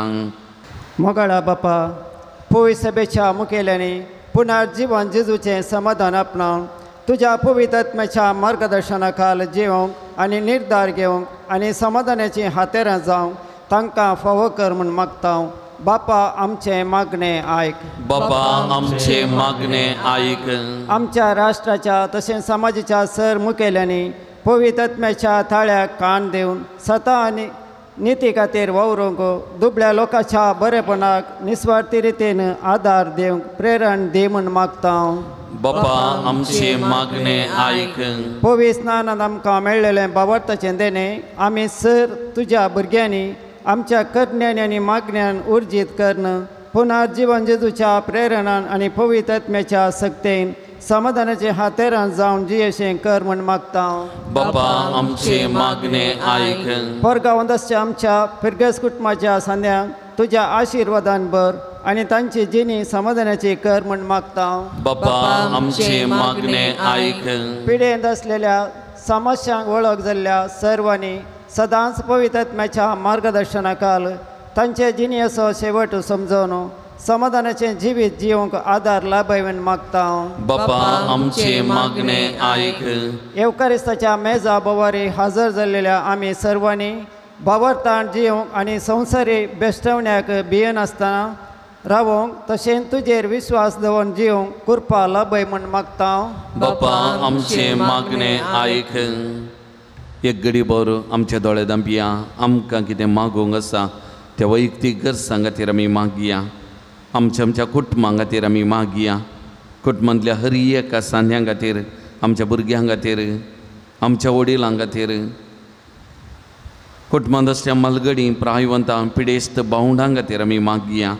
मोगाळा बापा, पवित्र सभेच्या मुखेल्याने पुनर्जीवन जेजूचे समाधान आपणावन तुझ्या पवित्र आत्म्याच्या मार्गदर्शनाखाल जेवंक आनी निर्धार घेवंक आनी समाधानाची हातेरां जावंक तांकां फावो कर म्हूण मागता। बापा आमचे मागणे आयक। बापा आमचे मागणे आयक। आमच्या राष्ट्राच्या तशेंच समाजाच्या सर मुखेल्यांनी पवित्र आत्म्याच्या थाळ्याक कान दिवन सता आनी निती खातीर वावरूंक दुबळ्या लोकांच्या बरेपणाक निस्वार्थी रितीन आदार दिवंक प्रेरण दी म्हूण मागता। बापा आमचे मागणे आयक। पवित्र स्नानांत आमकां मेळ्ळेलें बाबर्थाचें देणे आमी सर तुज्या भुरग्यांनी आमच्या करण्यांनी आनी मागण्यान उर्जीत कर्ण पुनर्जीवन जेजूच्या प्रेरणान आनी पवित्र आत्म्याच्या सक्तेन समाधानाचे हातेरां जावन जियेशें कर म्हूण मागता। बापा आमचे मागणे आयक। परगांवदसच्या आमच्या फिरगस कुटुंबाच्या सांद्यांक तुज्या आशिर्वादान भर आनी तांची जिणी समाधानाची कर म्हूण मागता। बापा आमचे मागणे आयक। पिडेंत आसलेल्या समस्यांक वळख जाल्ल्या सर्वांनी सदांच पवित्र आत्म्याच्या मार्गदर्शनाखाल तांचे जिणी असो शेवट समजोवन समाधानाचें जिवीत जिवंक आदार लाभय म्हूण मागता। बापा आमचे मागणे आयक। येवकारिस्ताच्या मेजा बोवारी हजर जाल्लेल्या आमी सर्वांनी भावार्थान जिवंक आनी संवसारी बेश्टवण्याक भियेन आसतना रावोंक तशेंच तुजेर विश्वास दवरून जिवंक कृपा लाभय म्हूण मागता। बापा आमचे मागणे आयक। एक घडी भर आमच्या दोळे धांपया। आमकां कितें मागूंक आसा त्या वैयक्तीक गरजां खातीर आमी मागया। आमच्या कुटुंबां खातीर आमी मागया। कुटुंबांतल्या हर एका सांध्यां खातीर, आमच्या भुरग्यां खातीर, आमच्या वडिलां खातीर, कुटुंबांत असल्या मलगडी प्रायवंतां पिडेस्त भावंडां खातीर आमी मागया।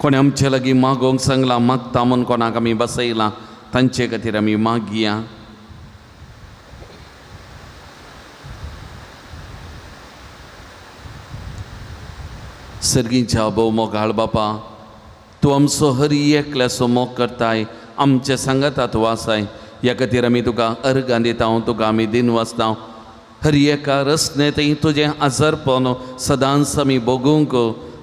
कोणी आमचे लागीं मागोवंक सांगलां, मागता म्हूण कोणाक आमी बसयलां तांचे खातीर आमी मागया। सर्गीच्या भोव मोगाळ बापा, तूं आमचो हर एकल्याचो मोग करताय, आमच्या सांगातात वासाय। ह्या खातीर आमी तुका अर्गां दिता, तुका आमी दिनवासता। हर एका रस्ते थंय तुजें आजारपण सदांच आमी भोगूंक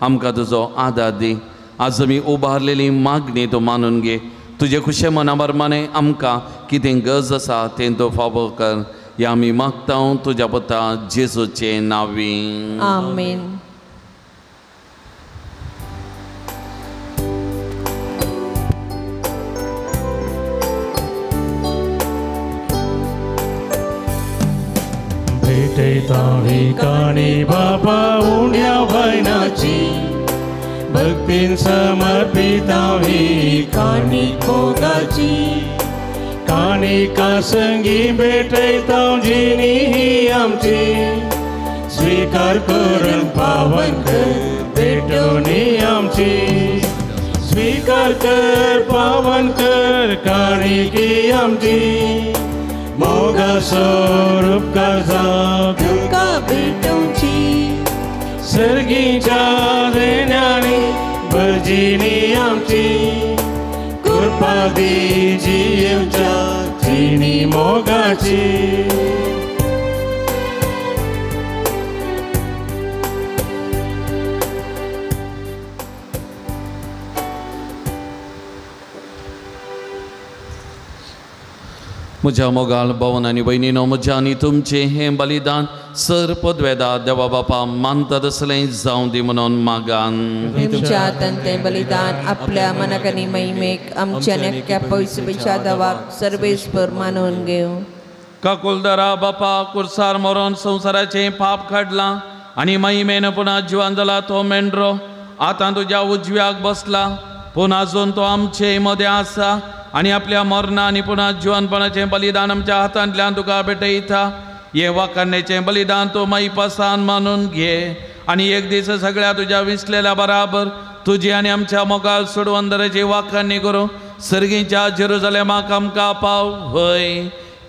आमकां तुजो आदार दी। आज आमी उबारलेली मागणी तूं मानून घे। तुजे खुशे मना प्रमाणे आमकां कितें गरज आसा तें तूं फावो कर। हें आमी मागता तुज्या पुता जेजूचे नांवी, आमीन। भेटयता ही काणी बाबा उण्या भयणाची, भक्तीन समर्पिता ही काणी मोगाची। काणिका संगी भेटयता जिणी ही आमची, स्वीकार करून पावन कर भेटोनी आमची। स्वीकार कर पावन कर काणिकी आमची, मोगा स्वरूप काजा तुमकां भेटोवची। सर्गीच्या देण्यानी भजिनी आमची, कृपा दी जियेवच्या जिणी मोगाची। म्हज्या मोगाळ भावन आनी भयणीनो, म्हज्या आनी तुमचें हें बलिदान सर पदवेदा देवा बापा मानता तसलें जावं दी म्हणून मागान। तुमच्या हातान तें बलिदान आपल्या मनाक आनी महिमेक आमच्या नेक्या पवित्र देवाक सर्वेस्पर मानून घेवं। काकुलदारा बापा, कुर्सार मरोन संवसाराचें पाप काडलां आनी महिमेन पुना जिवान जाला तो मेंढरो आतां तुज्या उजव्याक बसला। पूण आजून तो आमचे मदें आसा आनी आपल्या मरणा आनी पुना जिवनपणाचें बलिदान आमच्या हातांतल्यान तुका भेटयता। हे वाखाणणेचें बलिदान तूं मैपासान मानून घे आनी एक दीस सगळ्या तुज्या विसलेल्या बराबर तुजी आनी आमच्या मोगाळ सोडवंदराची वाखाणणी करूं सर्गीच्या जेरुसलेमाक आमकां पाव हय।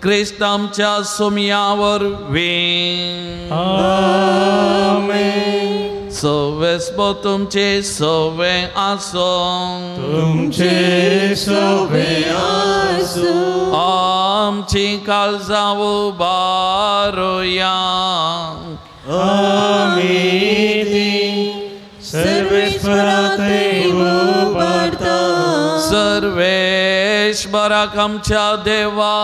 क्रिस्त आमच्या सोमया वरवीं आमेन। सवेस्पो तुमचे सवे आसो, तुमचे सवे आसो। आमची काळजां उबारुया। आमी सर्वेस्परा ते सर्वेश्वराक आमच्या देवा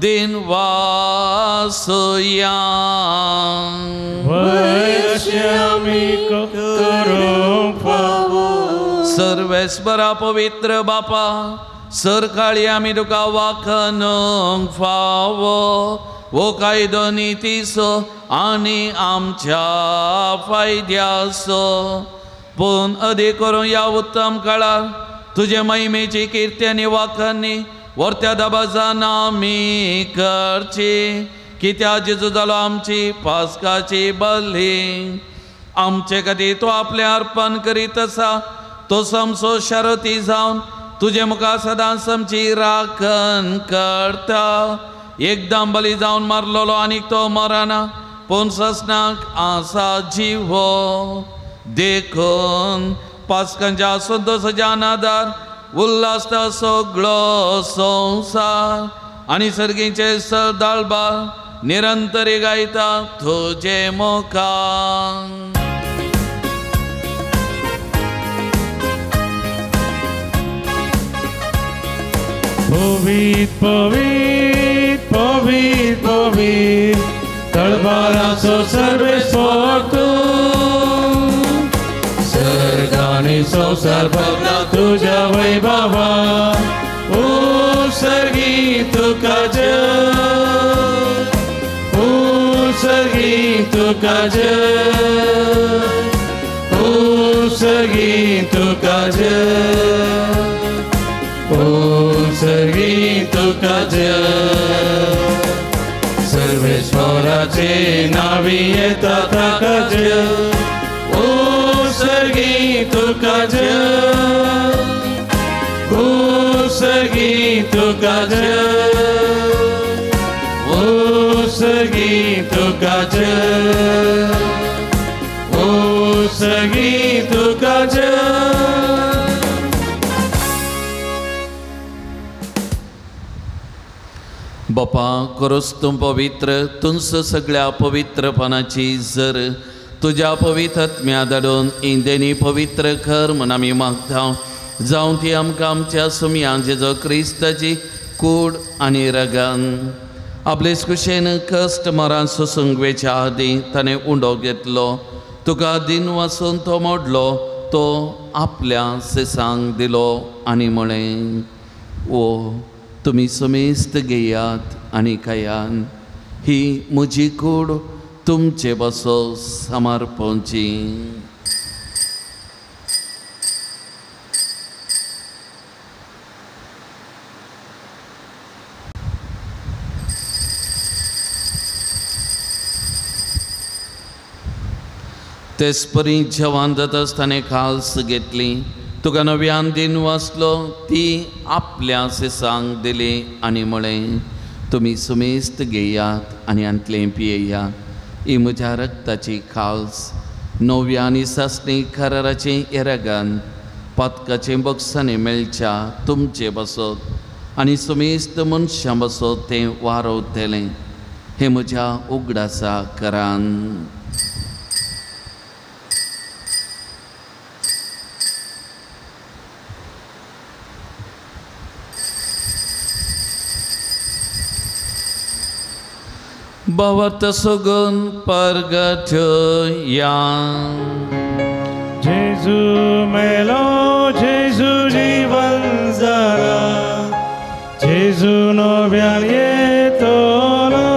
दिनवासुया. सर्वेश्वरा पवित्र बापा सरकाळी आमी तुका वाखनूंक फावो वो कायदो नितीसो आनी आमच्या फायद्यासो. पूण अदीक करून ह्या उत्तम काळार तुजे महिमेची कीर्ती आनी वाखणी वर्त्या दबाजान आमी करची. कित्याक जेजू जालो आमची पास्काची बली. आमचे खातीर तो आपले अर्पण करीत आसा. तो समसो शारती जावन तुजे मुखार सदांच आमची राखण करता. एकदम बली जावन मारलोलो आनीक तो मरना पूण ससनाक आसा जिवो. देखून पास्कांच्या संतोशाच्या नादार उल्हास सगळो संवसार आनी सर्गीचे सरदाळबार निरंतरी गायता तुजे मुखार. पवित्र पवित्र पवित्र पवित्र तळबाराचो सर्वेस्वर तूं. सर्गांनी संवसार भरला तुज्या वैभवा. उत्सर्गी तुका जय, उत्सर्गी तुका जय, उत्सर्गी तुका जय, उत्सर्गी तुका जय. सर्वेश्वराचे नावी येता ताका जय. उत्सर्गी तुका जय, उत्सर्गी तुका जय, उत्सर्गी तुका जय, उत्सर्गी तुका जय. बापा करोस तूं पवित्र तुंस सगळ्या पवित्रपणाची जर तुज्या पवित्र आत्म्या धाडून इंदेनी पवित्र कर म्हूण आमी मागता. जावं ती आमकां आमच्या सुमयां जेजो क्रिस्ताची कूड आनी रगान आपलेच कुशेन कश्ट मरान सोसूंक वेच्या आदीं ताणें उंडो घेतलो. तुका दिन वासून तो मोडलो. तो आपल्या सेसांक दिलो आनी म्हळें ओ तुमी समेस्त घेयात आनी खायात. ही म्हजी कूड तुमचे बसो समर्पणची. तेच परी जेवण जाता आसतना खास घेतली. तुका नव्यान दिन वाचलो ती आपल्या सेसांक दिली आनी म्हळें तुमी समेस्त घेयात आनी अंतलें पियेयात. ही म्हज्या रक्ताची खास नव्या आनी सासणी कराराचें येरागान पातकाचें बक्षांनी मेळच्या तुमचे बसत आनी समेस्त मनशां बसत तें वारवतलें. हें म्हज्या उगडासा करान. Bawarta sogun pargatya. Jesu melo, Jesu jivan zara, Jesu novian yetola.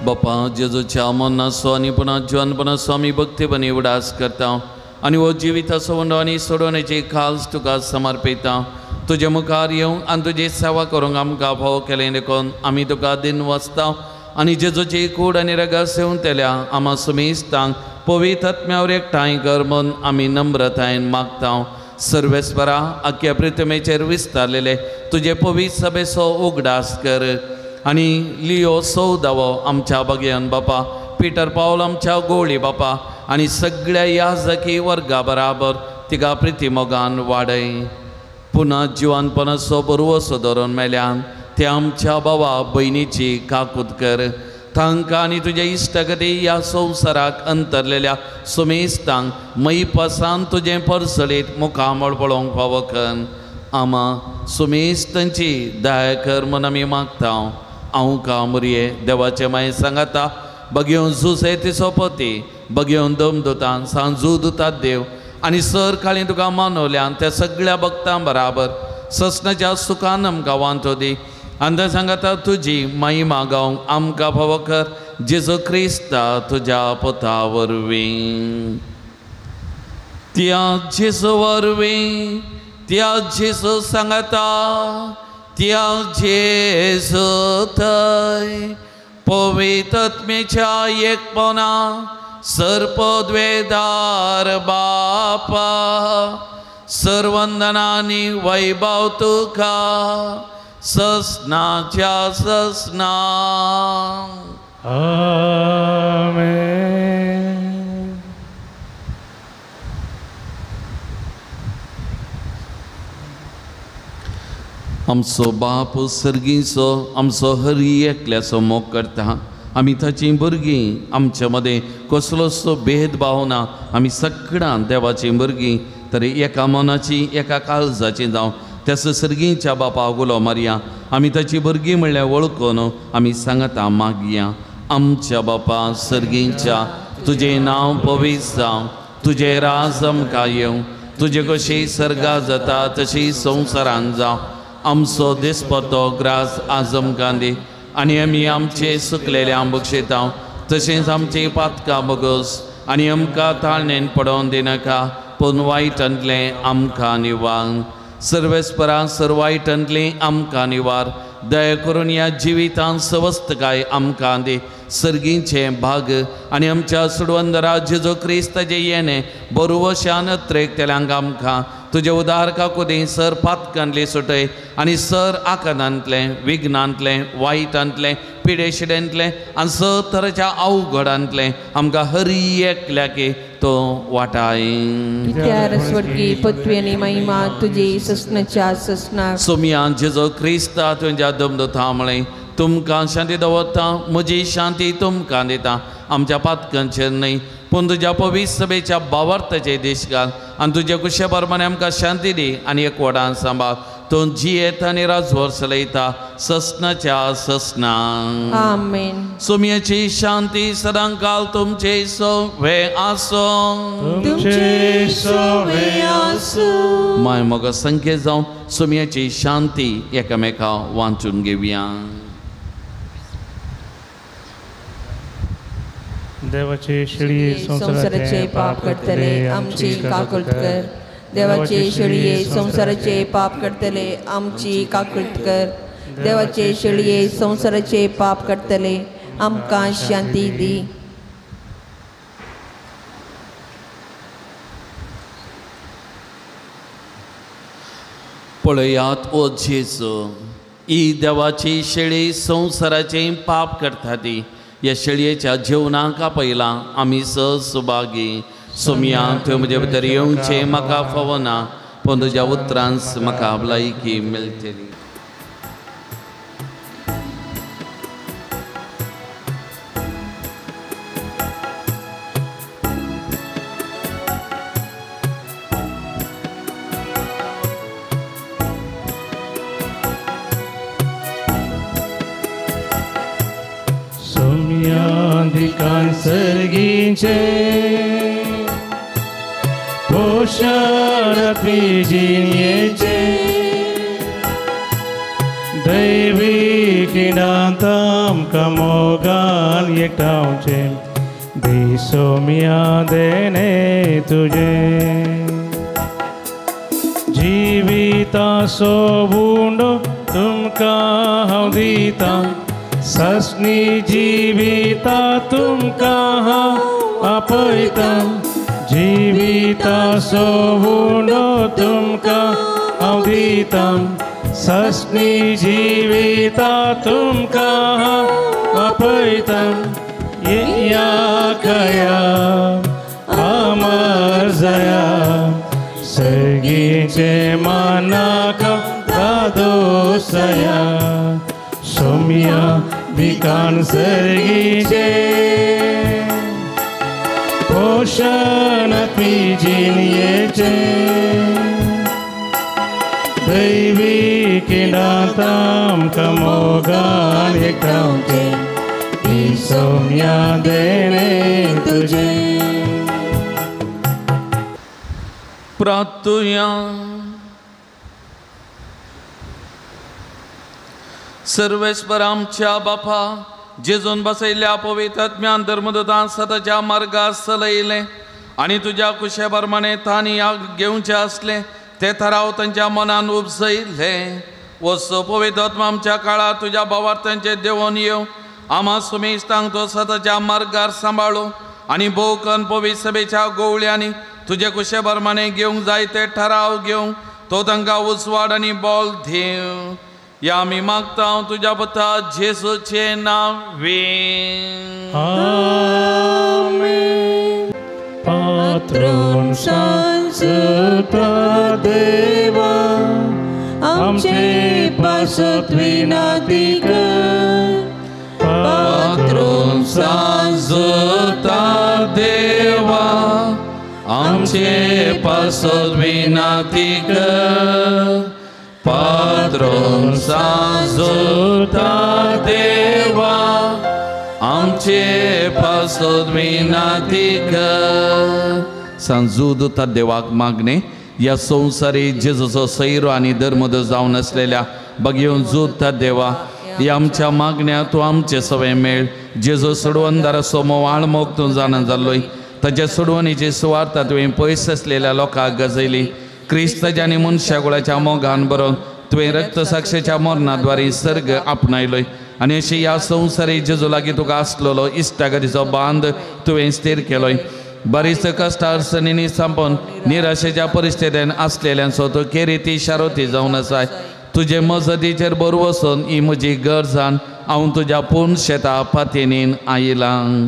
बापा जेजूच्या मनाचो आनी पुना जीवनपणाचो आमी भक्तीपणी उडास करता आनी हो जिविताचो वंडो आनी सोडवण्याची खास तुका समर्पिता. तुजे मुखार येवंक आनी तुजी सेवा करूंक आमकां फावो केलें देखून आमी तुका दिन वाचता आनी जेजूची कूड आनी रगत सेवन तेल्या आमा समेस्तांक पवित्र आत्म्यावर एकठांय कर म्हूण आमी नम्रतायेन मागता. सर्वेस्वरा आख्या पृथ्वीचेर विस्तारलेले तुजे पवित्र सभेचो उगडास कर आनी लियो सौदावो आमच्या भगियन बापा, पिटर पावल आमच्या गोळी बापा आनी सगळ्या याजकी वर्गा बराबर तिका प्रितीमोगान वाडय. पुना जिवानपणाचो बरवसो धरून मेल्यान ते आमच्या भावा भयणीची काकूत कर तांकां आनी तुज्या इश्टगती ह्या संवसाराक अंतरलेल्या सुमेस्तांक मई पासान तुजें परसळीत मुखामळ पळोवंक फावो कर. आमा सुमेस्तांची दया कर म्हूण आमी मागता. हांव कामुरये देवाचे माये सांगाता बगेवन झुसे तिचो पती बगेवन दमदुतां सांजू दुतात देव आनी सर काळी तुका मानवल्यान त्या सगळ्या भक्तां बराबर ससनाच्या सुखान आमकां वांटो दी. आनी सांगाता तुजी महिमा गावंक आमकां फावो कर जेजू क्रिस्ता तुज्या पुता वरवीं. त्या जेजू वरवीं त्या जेजू सांगाता त्या जेजू थंय पवित्र आत्मेच्या एकपणा सर्पद्वेदार बापा सर्वंदनांनी वैभव तुका ससनाच्या ससना. आमेन. आमचो बाप सर्गीचो आमचो हरी एकल्याचो मोग करता. आमी ताची भुरगीं आमच्या मदें कसलोसो भेदभाव ना. आमी सगळ्यां देवाची भुरगीं तरी एका मनाची एका काळजाची जावं त्याच सर्गीच्या बापा गुलो मारया. आमी ताची भुरगीं म्हणल्यार वळखून आमी सांगता मागया. आमच्या बापा सर्गीच्या तुजें नांव पवित्र जावं तुजें राज आमकां येवं तुजें कशी सर्गा जाता तशी संवसारान जावं. आमचो दिसपतो ग्रास आज आमकां दी आनी आमी आमचे सुकलेल्या बक्षिता तशेंच आमची पातकां बगोस आनी आमकां ताळणेन पडोवन दिनाका पूण वायटांतलें आमकां निवार. सर्वेस्परा सर्वायटांतली आमकां निवार. दया करून ह्या जिवितांत सवस्तकाय आमकां दी. सर्गीचे भाग आनी आमच्या सुडवंदरा जेजू क्रिस्ताचें येणें बरोवशान त्रेकतेल्यांक आमकां तुजे उदारका कुदी सर पातकांतली सुटय आनी सर आकादांतलें विघ्नांतलें वायटांतलें पिडेशिडेंतलें आनी सर तरेच्या अवघडांतलें आमकां हरी एकल्याकी तो वाटाय. कित्यार स्वर्गी पृथ्वी आनी महिमा तुजी ससनाच्या ससनाक. सोम्या जेजू क्रिस्ता तुज्या दमदुता म्हळें तुमकां शांती दवरता म्हजी शांती तुमकां दिता. आमच्या पातकांचेर न्हय पूण तुज्या पवित्र सभेच्या बावर्ताचेर दीस घाल आनी तुज्या कुशे प्रमाणे आमकां शांती दी आनी एकवटान सांबाळ. तो जियेत आनी राजवर चलयता ससनाच्या ससना. आमेन. सोम्याची शांती सदांकाल तुमचे सोवे आसो. तुमचे सोवे आसूं. माय मोग संख्ये जावं सोम्याची शांती एकामेकां वांचून घेवया. देवाचे शिळये संसाराचे पाप करतले आमची काकुळट कर. देवाचे शिळये संसाराचे पाप करतले आमची काकुळट कर. देवाचे शिळये संसाराचे पाप करतले आमकां शांती दी. पळयात ओ जेजू ही देवाची शेळी संसाराचे पाप करता ती. ह्या शेळयेच्या जेवणाक पयला आमी सुभागी. सोम्या तुवें म्हजे भितर येवचें म्हाका फावो ना पूण तुज्या उतरांच म्हाका भलायकी मेळटली. सोम्याधिकां सर्गीचे पोषण पिजिन्येचे दैवी किणांत आमकां मोगान एकठांवचे दी सोम्या देणे तुजे. जिविताचो उंडो तुमकां हांव दितां ससनी जिविता तुमकां हांव आपयतां. जिविताचो उंडो तुमकां हांव दितां ससनी जिविता तुमकां हांव आपयतां. या खया अमर जया सर्गीचे मानाक दादोसया. सोम्या भिकान सर्गीचे पोषणात्मी जिणयेचे दैवी किंडात आमकां मोगान एकठांवचे ही सौम्या देणे तुजे. प्रार्थुया. सर्वेस्पर आमच्या बापा, जेजून बसयल्ल्या पवित्र आत्म्यान धर्मदूतान सदाच्या मार्गार चलयले आनी तुज्या कुशे प्रमाणे तांणी घेवचे आसले ते थाराव तांच्या मनान उपजयले. वचो पवित्र आत्मा आमच्या काळात तुज्या भावार्थांचे देवून येव. आम्हा सुमेस्तांक तो सदाच्या मार्गार सांबाळो आनी भोवकन पवित्र सभेच्या गोवळ्यांनी तुजे कुशे प्रमाणे घेवंक जाय ते थाराव घेवंक तो तांकां उजवाड आनी बोल देव. या आमी मागता तुज्या पुता जेजूचे नांवे. आमेन. पात्रोन शांतता देवा आमचे पासत विनंती कर. पात्रोन शांतता देवा आमचे पासत विनंती कर. पात्रोन शांतता देवा आमचे पासत विनंती कर. सांजुदता देवाक मागणे या संवसारी जेजूचो सैरो आनी धर्मद जावन आसलेल्या भगवंत जोडटा देवा, या आमच्या मागण्या तूं आमचे सवय मेळ. जेजू सोडवणदारा सोमोवाळ मोग तूं जाणा जाल्लोय ताच्या सोडवणीची सुवार्ता तुवें पयस आसलेल्या लोकांक गजयली. क्रिस्ताच्या आनी मनशाकुळाच्या मोगान बरोवन तुवें रक्तसाक्षेच्या मरणाद्वारे सर्ग आपणायलोय आनी अशी ह्या संवसारी जेजू लागीं तुका आसलेलो इश्टागतीचो बांद तुवें स्थिर केलोय. बरीच कश्ट अडचणींनी सांपोवन निराशेच्या परिस्थितीन आसलेल्यांचो तूं केरिती शारोती जावन आसाय. तुजे मजतीचेर बर वचून ही म्हजी गरजान हांव तुज्या पूर्ण शेता पातयेनीन आयलां.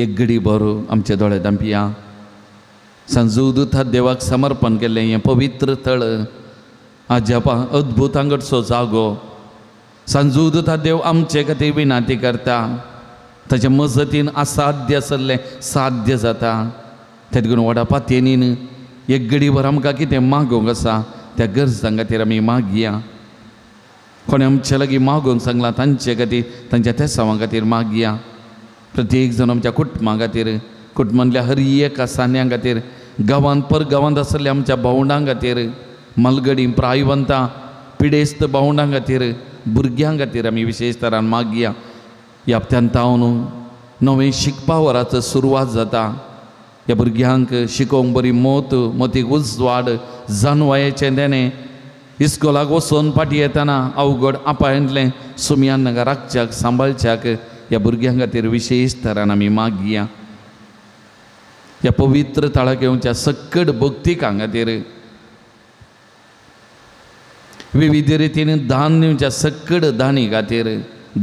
एक घडी बरो आमचे दोळे धांपिया. सांजुदता देवाक समर्पण केल्लें हें पवित्र तळ आजापा अद्भुतांगडचो जागो. सांजुदता देव आमचे खातीर विनंती करता. ताच्या मजतीन असाध्य आसलें साध्य जाता. ते देखून व्हडा पातयेनीन एक घडीभर आमकां कितें मागोवंक आसा त्या गरजां खातीर आमी मागया. कोणें आमचे लागीं मागोवंक सांगलां तांचे खातीर तांच्या तेसावां खातीर मागया. प्रत्येक जण आमच्या कुटुंबा खातीर, कुटुंबांतल्या हर एका सान्यां खातीर, गांवांत परगांवांत आसलेल्या आमच्या भावंडां खातीर, मलगडी प्रायवंतां पिडेस्त भावंडां खातीर, भुरग्यां खातीर आमी विशेश तरान मागया. ह्या हप्त्यांत हांव नवें शिकपा वराचो सुरवात जाता. ह्या भुरग्यांक शिकोवंक बरी मोतीक उजवाड जानवायेचें देणें. इस्कोलाक वचून फाटीं येतना अवघड आपायंतलें सुमयान नाका राखच्याक सांबाळच्याक ह्या भुरग्यां खातीर विशेश तरान आमी मागया. ह्या पवित्र तळाक येवच्या सकट भक्तीकां खातीर विविध रितीन दान दिवच्या सकट दानी खातीर,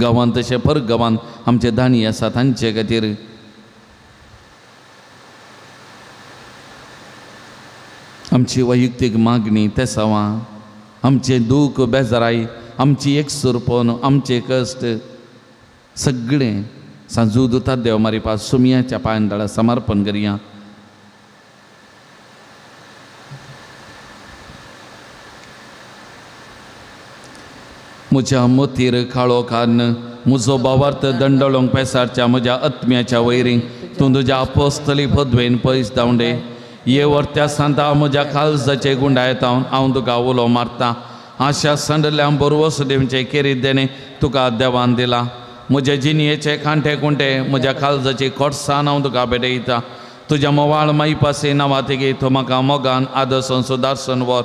गांवांत तशें परगांवांत आमचे दानी आसा तांचे खातीर, आमची वैयक्तीक मागणी तेसावां, आमचे दूख बेजाराई, आमची एकसुरपण, आमचे कश्ट सगळें सांजुदता देव मारिपा सुमयाच्या पांयदाळा समर्पण करया. म्हज्या मोतीर काळो कान्न म्हजो भावार्थ दंडळोंक पेसारच्या म्हज्या आत्म्याच्या वैरींक तूं तुज्या अपोस्तली पदवेन पयस धांवडे. ये वर्त्या सांता म्हज्या काळजाचे गुंडायतावन हांव तुका उलो मारतां. आशा संडल्या बरवसुदेवचे केरीत देणे तुका देवान दिला. म्हज्या जिणयेचे कांटे कुंटे म्हज्या काळजाची कोटसान हांव तुका भेटयता. तुज्या मोवाळ माई पासे नांवां तेगे तूं म्हाका मोगान आदर्शन सुदारसन व्हर.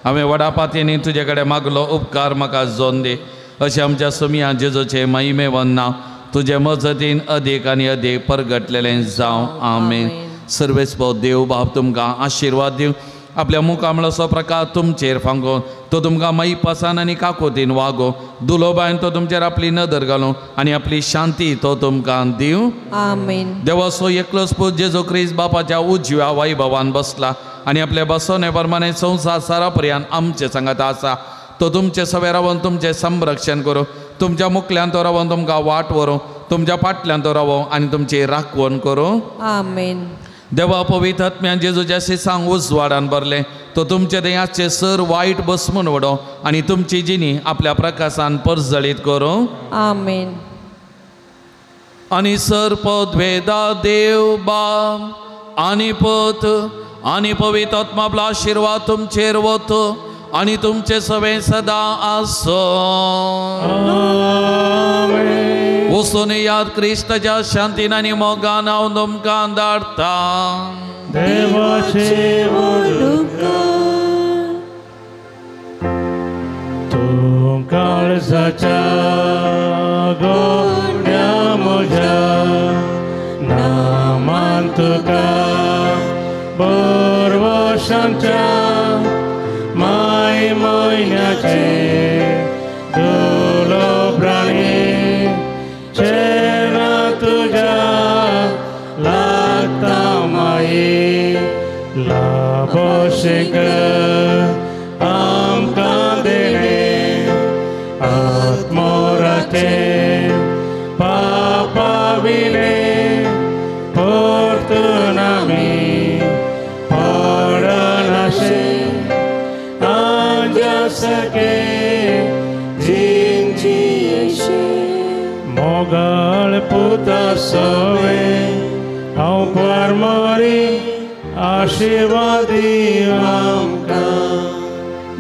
हांवें व्हडा पातयेनी तुजे कडेन मागलो उपकार म्हाका जोन दी. अशें आमच्या सुमया जेजूचे महिमेवन नांव तुजे मजतीन अदीक आनी अदीक परगटलेलें जावं. आमेन. सर्वेस्पर देव बाब तुमकां आशिर्वाद दिवं. आपल्या मुखामळाचो प्रकार तुमचेर फांगोवन तो तुमकां माई पासान आनी काकोतीन वागो. दुलोबायन तो तुमचेर आपली नदर घालूं आनी आपली शांती तो तुमकां दिवं. आमेन. देवाचो एकलोच पूत जेजू क्रिस्त बापाच्या उजव्या वैभवान बसला आनी आपल्या बसोवणे प्रमाणे संवसार सारा पर्यंत आमचे सांगात आसा. तो तुमचे सवे रावन तुमचे संरक्षण करूं. तुमच्या मुखल्यान तो रावोन तुमकां वाट व्हरूं, तुमच्या फाटल्यान तो रावो आनी तुमची राखण करूं. आमेन. देवा पवित्र आत्म्यान जेजूच्या शिसांक उजवाडान भरले, तो तुमचे देहाचे सर वायट बसमून वडो आनी तुमची जिणी आपल्या प्रकाशान परजळीत करूं. आमेन. आनी सरपद वेदा देव बाब आनी पुत आनी पवित्र आत्मा आपलो आशिर्वाद तुमचेर वतो आनी तुमचे सवे सदा आसो. वचून याद क्रिस्ताच्या शांतीन आनी मोगान हांव तुमकां धाडटा. देवाचे तूं काळजाच्या गोंड्या म्हज्या नामान तुका बरवशांच्या माय म्हयन्याचे धुलो प्राणी चेना तुज्या लागता माई लाभोशेक आमकां देणे आत्मोराचे पापा विणे परतून आमी पडनाशे आंजासके जिंची मोगाळ पुता सवे हांव परमरी आशिर्वादी आमकां.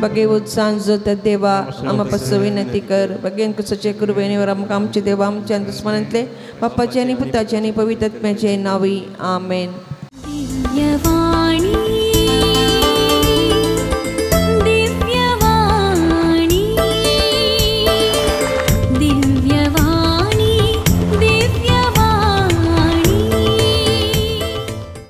बगे उत्साह त्या देवा आम्हा पासून विनंती कर. बगेन कसोचे कृपेनेवर आमकां आमचे देवा आमच्या दुस्मनांतले बापाचे आनी पुताचे आनी पवित्र आत्म्याचे नावी. आमेन.